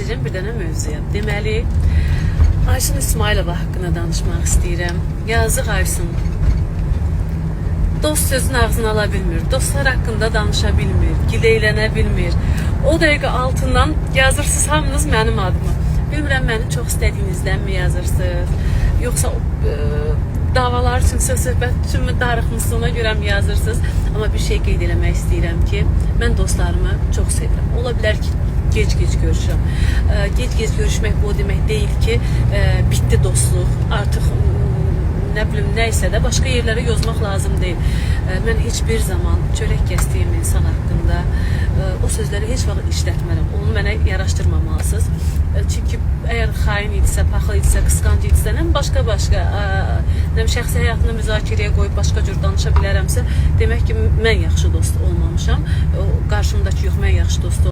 keçəcəm bir dənə mövzuya. Deməli, Aysun İsmailova haqqında danışmaq istəyirəm. Yazıq Aysun. Dost sözün ağzını ala bilmir, dostlar haqqında danışa bilmir, gileylənə bilmir. O dəqiqə altından yazırsınız hamınız mənim adımı. Bilmirəm, məni çox istədiyinizdən mi yazırsınız, yoxsa davalar üçün, söhbət üçün mü darıxmışsınız, ona görə mi yazırsınız? Amma bir şey qeyd eləmək istəyirəm ki, mən dostlarımı çox sevirəm. Ola bilər ki, gec-gec görüşürəm. Gec-gec görüşmək bu demək deyil ki, bitdi dostluq, artıq nə bilim, nəysə də başqa yerlərə yozmaq lazım deyil. Mən heç bir zaman çörək kəsdiyim insan haqqında o sözləri heç vaxt işlətmərəm. Onu mənə yaraşdırmamalısınız. Çünki əgər xain idisə, paxıl idisə, qısqanc idisə, başqa-başqa şəxsi həyatını müzakirəyə qoyub başqa cür danışa bilərəmsə, demək ki, mən yaxşı dost olmamışam. Qarşımdakı yox, mən yaxşı dost olmamışam.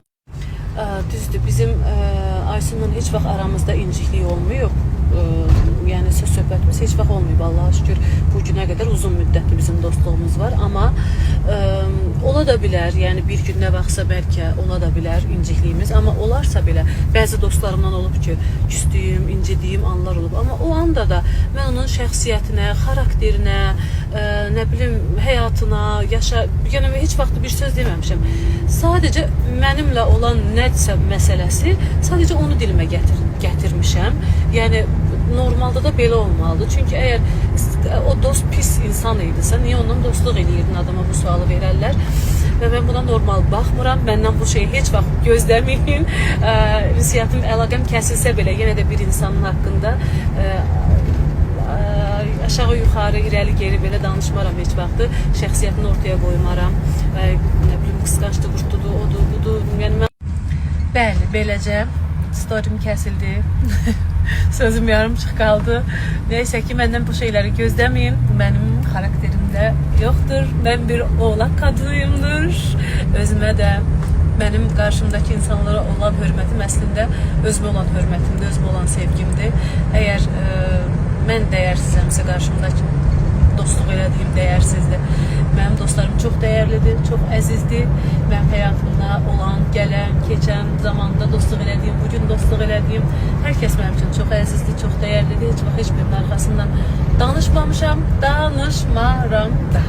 Düzdür, bizim Aysun'la heç vaxt aramızda inciklik olmuyor. Yəni söhbətimiz heç vaxt olmayıb, Allah'a şükür bu günə qədər uzun müddətli bizim dostluğumuz var, amma ola da bilər, yəni bir gün nə vaxtsa bəlkə ola da bilər incikliyimiz, amma olarsa belə bəzi dostlarımdan olub ki, küsdüyüm, incidiyim anlar olub, amma o anda da mən onun şəxsiyyətinə, xarakterinə, nə bilim, həyatına, yəni heç vaxt bir söz deməmişəm. Sadəcə mənimlə olan nədirsə məsələsi, sadəcə onu dilimə gətirmişəm. Yəni normalda da belə olmalıdır. Çünki əgər o dost pis insan idisə, niyə ondan dostluq eləyirdin, adama bu sualı verərlər. Və mən buna normal baxmıram. Məndən bu şeyi heç vaxt gözləməyin. Ünsiyyətim, əlaqəm kəsilsə belə, yenə də bir insanın haqqında aşağı yuxarı, irəli geri belə danışmaram heç vaxtı. Şəxsiyyətini ortaya qoymaram. Nə bilim, qısqancdı, qurtdudu, odur, budur. Yəni mən... Bəli, beləcə storim kəsildi. Sözüm yarımçıq qaldı. Neysə ki, məndən bu şeyləri gözləməyin. Mənim xarakterimdə yoxdur. Mən bir oğlaq qadınıyımdır. Özümə də, mənim qarşımdakı insanlara olan hörmətim əslində özümə olan hörmətimdir, özümə olan sevgimdir. Əgər mən dəyərsizəmsə, qarşımdakı dostluq elədiyim dəyərsizdir. Mənim dostlarım çox dəyərlidir, çox əzizdir. Mənim həyatımda olan, gələn, keçən zamanda dostluq elədiyim, bugün dostluq elədiyim hər kəs mənim üçün çox əzizdir, çox dəyərlidir. Heç vaxt heç birinin arxasından danışmamışam, danışmaram da.